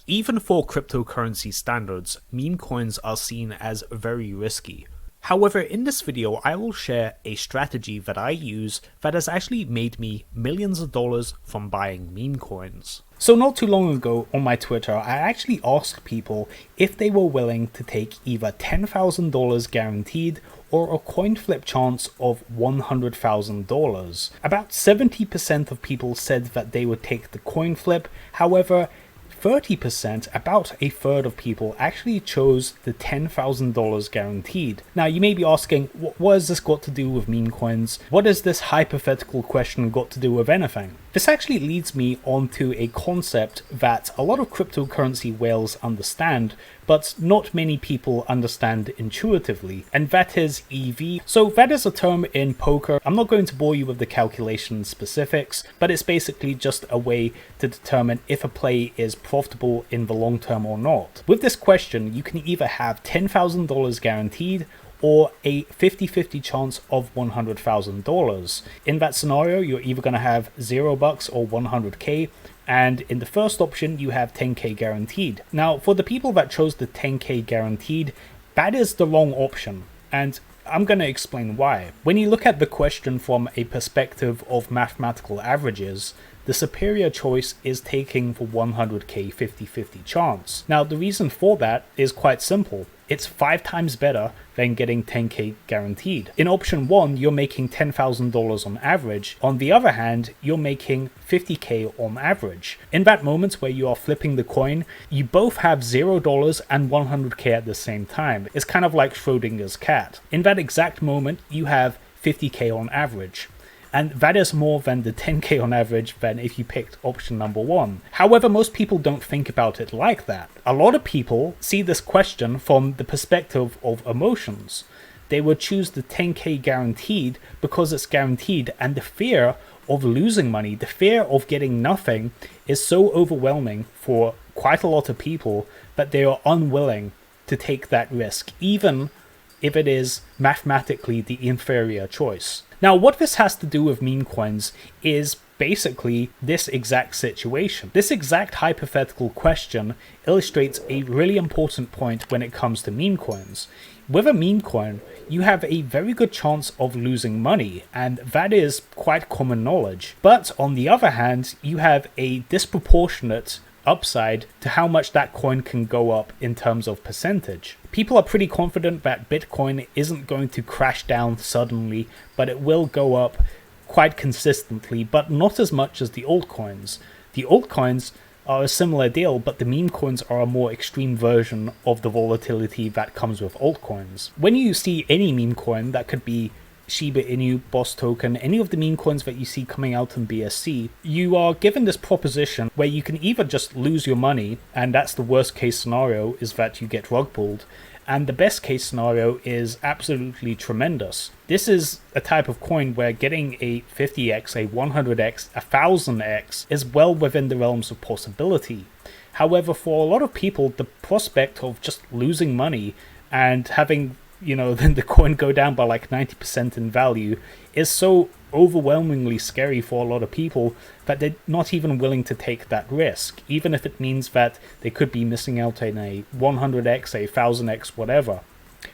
Even for cryptocurrency standards, meme coins are seen as very risky. However, in this video, I will share a strategy that I use that has actually made me millions of dollars from buying meme coins. So not too long ago on my Twitter, I actually asked people if they were willing to take either $10,000 guaranteed or a coin flip chance of $100,000. About 70% of people said that they would take the coin flip. However, 30%, about a third of people, actually chose the $10,000 guaranteed. Now, you may be asking, what has this got to do with meme coins? What has this hypothetical question got to do with anything? This actually leads me onto a concept that a lot of cryptocurrency whales understand, but not many people understand intuitively, and that is EV. So that is a term in poker. I'm not going to bore you with the calculation specifics, but it's basically just a way to determine if a play is profitable in the long term or not. With this question, you can either have $10,000 guaranteed or a 50-50 chance of $100,000. In that scenario, you're either going to have $0 or 100k, and in the first option, you have 10k guaranteed. Now, for the people that chose the 10k guaranteed, that is the wrong option, and I'm going to explain why. When you look at the question from a perspective of mathematical averages, the superior choice is taking the 100k 50-50 chance. Now, the reason for that is quite simple. It's 5 times better than getting 10k guaranteed. In option 1, you're making $10,000 on average. On the other hand, you're making 50k on average. In that moment where you are flipping the coin, you both have $0 and 100k at the same time. It's kind of like Schrodinger's cat. In that exact moment, you have 50k on average. And that is more than the 10k on average than if you picked option number 1. However, most people don't think about it like that. A lot of people see this question from the perspective of emotions. They would choose the 10k guaranteed because it's guaranteed, and the fear of losing money, the fear of getting nothing, is so overwhelming for quite a lot of people that they are unwilling to take that risk, even if it is mathematically the inferior choice. Now, what this has to do with meme coins is basically this exact situation. This exact hypothetical question illustrates a really important point when it comes to meme coins. With a meme coin, you have a very good chance of losing money, and that is quite common knowledge. But on the other hand, you have a disproportionate upside to how much that coin can go up in terms of percentage. People are pretty confident that Bitcoin isn't going to crash down suddenly, but it will go up quite consistently, but not as much as the altcoins. The altcoins are a similar deal, but the meme coins are a more extreme version of the volatility that comes with altcoins. When you see any meme coin, that could be Shiba Inu, Boss Token, any of the meme coins that you see coming out in BSC, you are given this proposition where you can either just lose your money, and that's the worst case scenario, is that you get rug pulled, and the best case scenario is absolutely tremendous. This is a type of coin where getting a 50x, a 100x, a 1000x is well within the realms of possibility. However, for a lot of people, the prospect of just losing money and having then the coin go down by like 90% in value is so overwhelmingly scary for a lot of people that they're not even willing to take that risk, even if it means that they could be missing out on a 100x, a 1000x, whatever.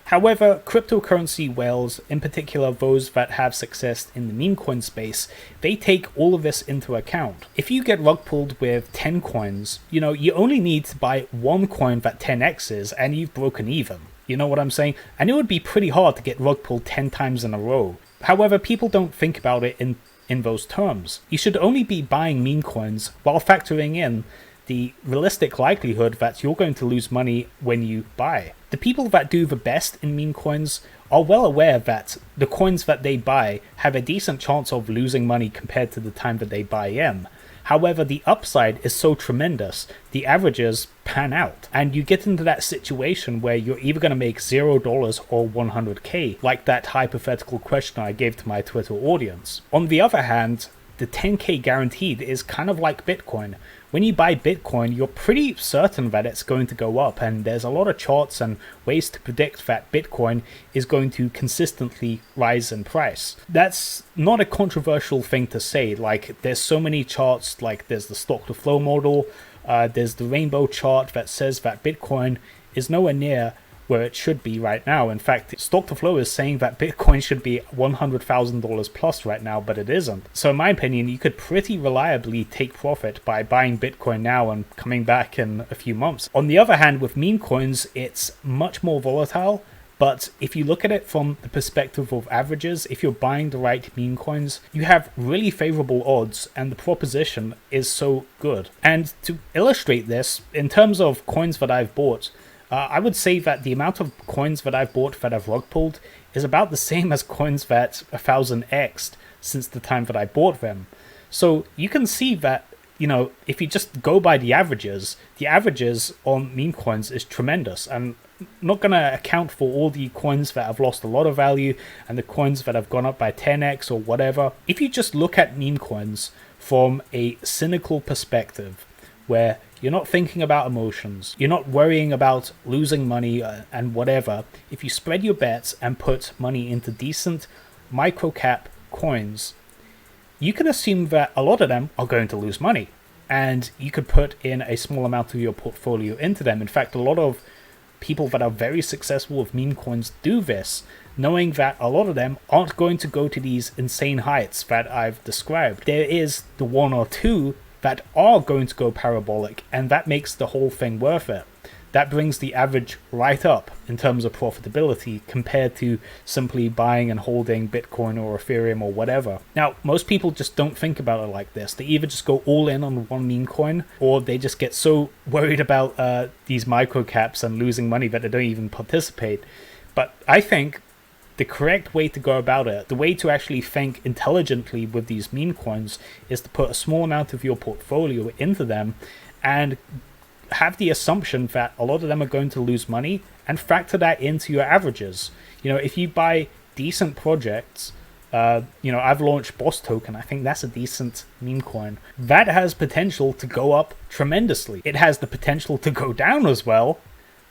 However, cryptocurrency whales, in particular those that have success in the meme coin space, they take all of this into account. If you get rug pulled with 10 coins, you only need to buy one coin that 10x's and you've broken even. You know what I'm saying? And it would be pretty hard to get rug pulled 10 times in a row. However, people don't think about it in those terms. You should only be buying meme coins while factoring in the realistic likelihood that you're going to lose money when you buy. The people that do the best in meme coins are well aware that the coins that they buy have a decent chance of losing money compared to the time that they buy in. However, the upside is so tremendous, the averages pan out, and you get into that situation where you're either going to make $0 or 100k, like that hypothetical question I gave to my Twitter audience. On the other hand, the 10k guaranteed is kind of like Bitcoin. When you buy Bitcoin, you're pretty certain that it's going to go up, and there's a lot of charts and ways to predict that Bitcoin is going to consistently rise in price. That's not a controversial thing to say. Like, there's so many charts, like there's the stock to flow model, There's the rainbow chart that says that Bitcoin is nowhere near where it should be right now. In fact, stock to flow is saying that Bitcoin should be $100,000 plus right now, but it isn't. So in my opinion, you could pretty reliably take profit by buying Bitcoin now and coming back in a few months. On the other hand, with meme coins, it's much more volatile. But if you look at it from the perspective of averages, if you're buying the right meme coins, you have really favorable odds and the proposition is so good. And to illustrate this, in terms of coins that I've bought, I would say that the amount of coins that I've bought that I've rug pulled is about the same as coins that 1000x'd since the time that I bought them. So you can see that, you know, if you just go by the averages on meme coins is tremendous. And not going to account for all the coins that have lost a lot of value and the coins that have gone up by 10x or whatever. If you just look at meme coins from a cynical perspective, where you're not thinking about emotions, you're not worrying about losing money and whatever, if you spread your bets and put money into decent microcap coins, you can assume that a lot of them are going to lose money. And you could put in a small amount of your portfolio into them. In fact, a lot of people that are very successful with meme coins do this, knowing that a lot of them aren't going to go to these insane heights that I've described. There is the one or two that are going to go parabolic, and that makes the whole thing worth it. That brings the average right up in terms of profitability compared to simply buying and holding Bitcoin or Ethereum or whatever. Now, most people just don't think about it like this. They either just go all in on one meme coin, or they just get so worried about these microcaps and losing money that they don't even participate. But I think the correct way to go about it, the way to actually think intelligently with these meme coins, is to put a small amount of your portfolio into them and have the assumption that a lot of them are going to lose money and factor that into your averages. You know, if you buy decent projects, you know, I've launched Boss Token. I think that's a decent meme coin. That has potential to go up tremendously. It has the potential to go down as well,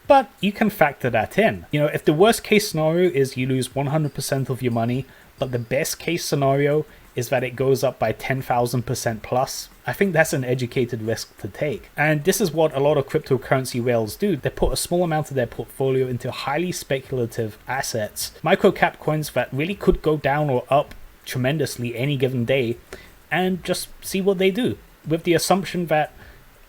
but you can factor that in. You know, if the worst case scenario is you lose 100% of your money, but the best case scenario is that it goes up by 10,000% plus, I think that's an educated risk to take. And this is what a lot of cryptocurrency whales do. They put a small amount of their portfolio into highly speculative assets, microcap coins that really could go down or up tremendously any given day, and just see what they do, with the assumption that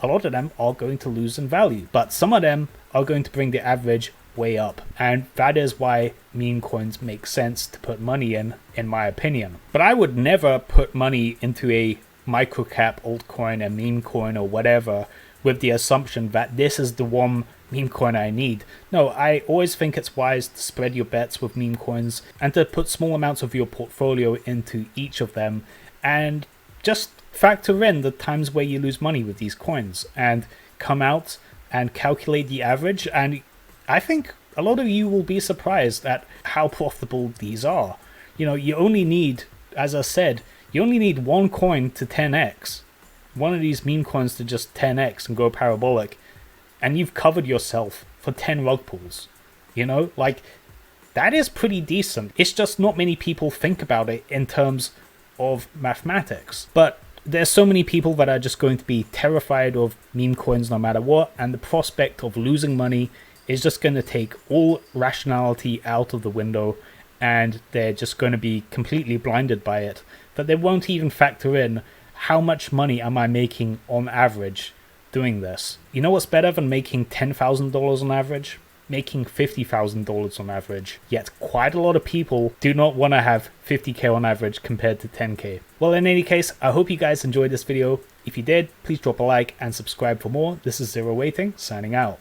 a lot of them are going to lose in value, but some of them are going to bring the average way up. And that is why meme coins make sense to put money in my opinion. But I would never put money into a microcap altcoin, a meme coin or whatever, with the assumption that this is the one meme coin I need. No, I always think it's wise to spread your bets with meme coins and to put small amounts of your portfolio into each of them, and just factor in the times where you lose money with these coins and come out and calculate the average. And I think a lot of you will be surprised at how profitable these are. You know, you only need, as I said, you only need one coin to 10x, one of these meme coins to just 10x and go parabolic, and you've covered yourself for 10 rug pulls. You know, like, that is pretty decent. It's just not many people think about it in terms of mathematics. But there's so many people that are just going to be terrified of meme coins no matter what, and the prospect of losing money is just going to take all rationality out of the window, and they're just going to be completely blinded by it, that they won't even factor in how much money am I making on average doing this. You know what's better than making $10,000 on average? Making $50,000 on average. Yet quite a lot of people do not want to have 50k on average compared to 10k. Well, in any case, I hope you guys enjoyed this video. If you did, please drop a like and subscribe for more. This is Zero Waiting, signing out.